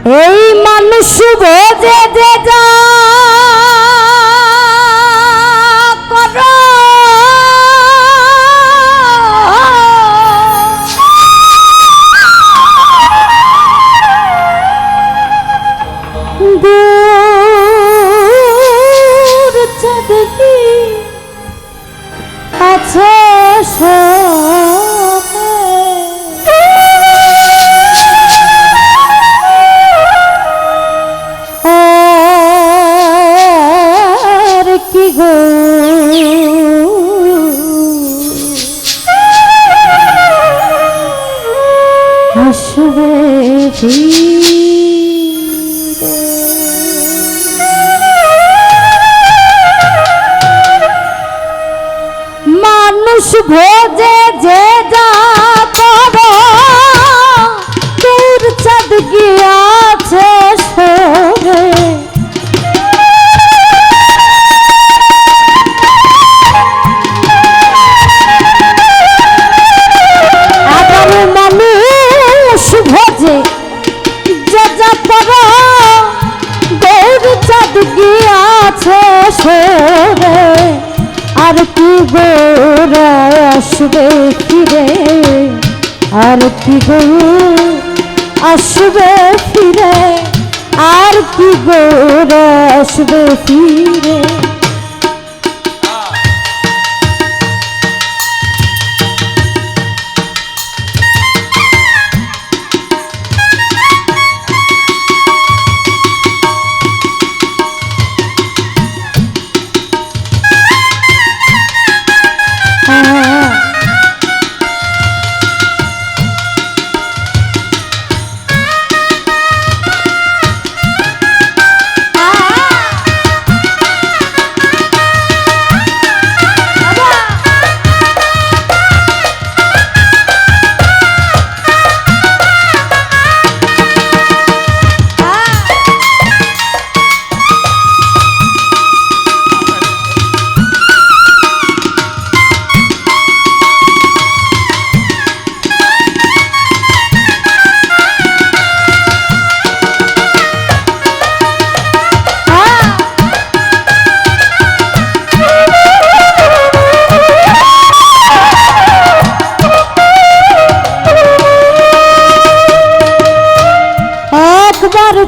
এই মানুষ বোঝে যে যা করো দূর চাঁদনি আছে মানুষ ভোজে যে যা করো দূর চাঁদ গিয়াছে সরে আবার মানুষ ভোজে যে যা করো দূর চাঁদ গিয়াছে সরে আর কি গোরা আসবে ফিরে আর কি গো আসবে ফিরে আর কি গোরা আসবে ফিরে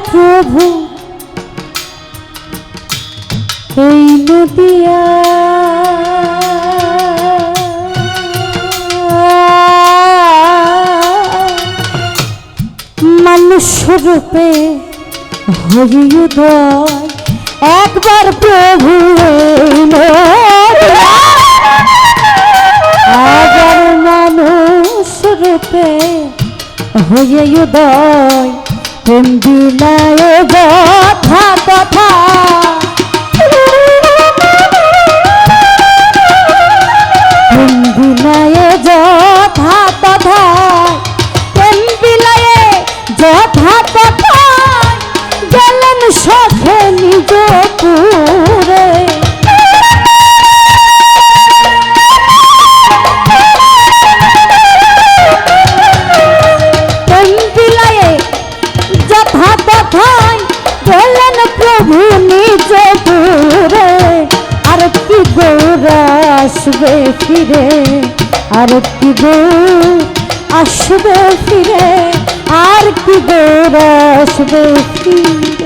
প্রভু এই নদিয়া মানুষ রূপে হরিদয় একবার প্রভু আবার মানুষ রূপে হরিদয় প্রেম বিলায় কথা কথা প্রেম বিলায় যথা তথা প্রেম বিলায় যথা তথা গেলেন সখে নিজ পুরে প্রভু নিজ পুরে আর কি গোরা আসবে ফিরে আর কি গো আসবে ফিরে আর কি গোরা আসবে ফিরে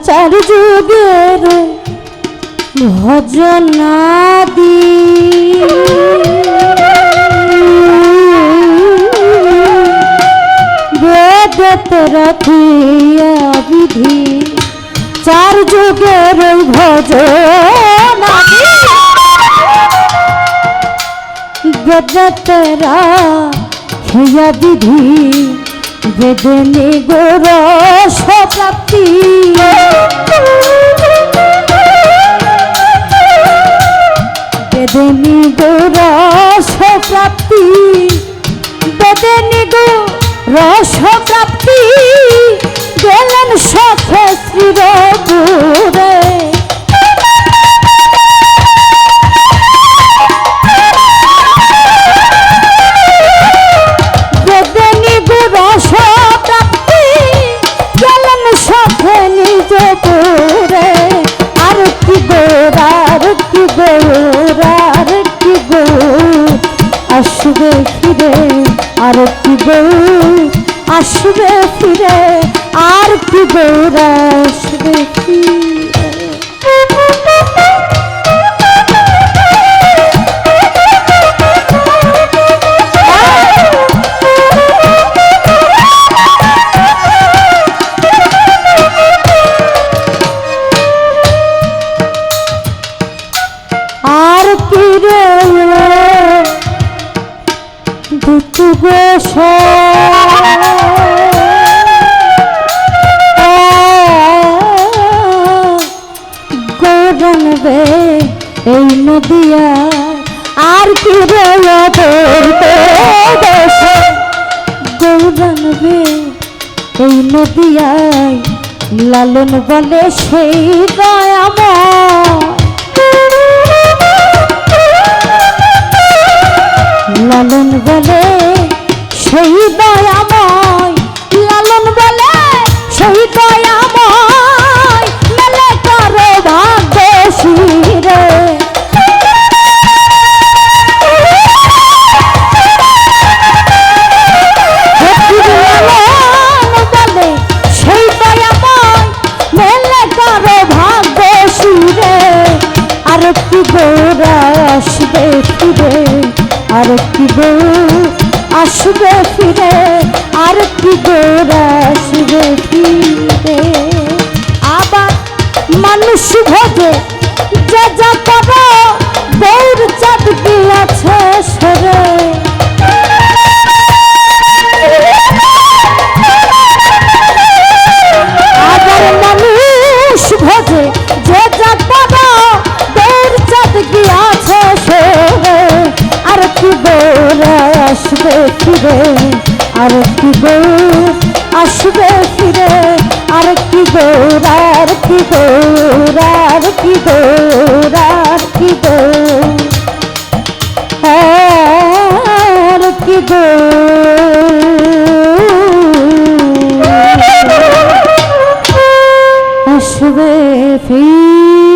চার যুগের ভজনাদি বেদ যেতে রাখিয়া বিধি চার যুগের ভজনা যেতে রাখিয়া বিধি বেদনে গোরস প্রাপ্তি বেদনে গোরস প্রাপ্তি বেদনে গোরস প্রাপ্তি গেলেন সখে শ্রীরপুরে বেদনে গোরস প্রাপ্তি গেলেন সখে নিজপুরে আর কি গৌর আর কি গৌর আর কি গৌর আসবে ফিরে আর কি গৌর আসবে ফিরে আর কি গৌর আসবে ফিরে আর কি রে দুতু গোস গৌরনবে এই নদিয়া আর কি রে দেশ গৌরনবে এই নদিয়ায় লালন বলে সেই দয়াময় লালন বলে সেই দয়াময় লালন বলে সেই দয়াময় মেলে করো ভাগ্য শিরে লালন বলে সেই দয়াময় মেলে করো ভাগ্য শিরে আর কি গোরা আসবে ফিরে আর কি গৌর আসবে ফিরে আর কি গৌর আসবে ফিরে আবার মানুষ ভোজে যে যা করো গৌর চাঁদ গিয়াছে সরে আবার মানুষ ভোজে যে যা করো গৌর চাঁদ গিয়াছে সরে আর কি গৌর আসবে ফিরে আর কি গৌর আসবে ফিরে আর কি গৌর আর কি গৌর আর কি গৌর আর কি গৌর আর কি গৌর আসবে ফিরে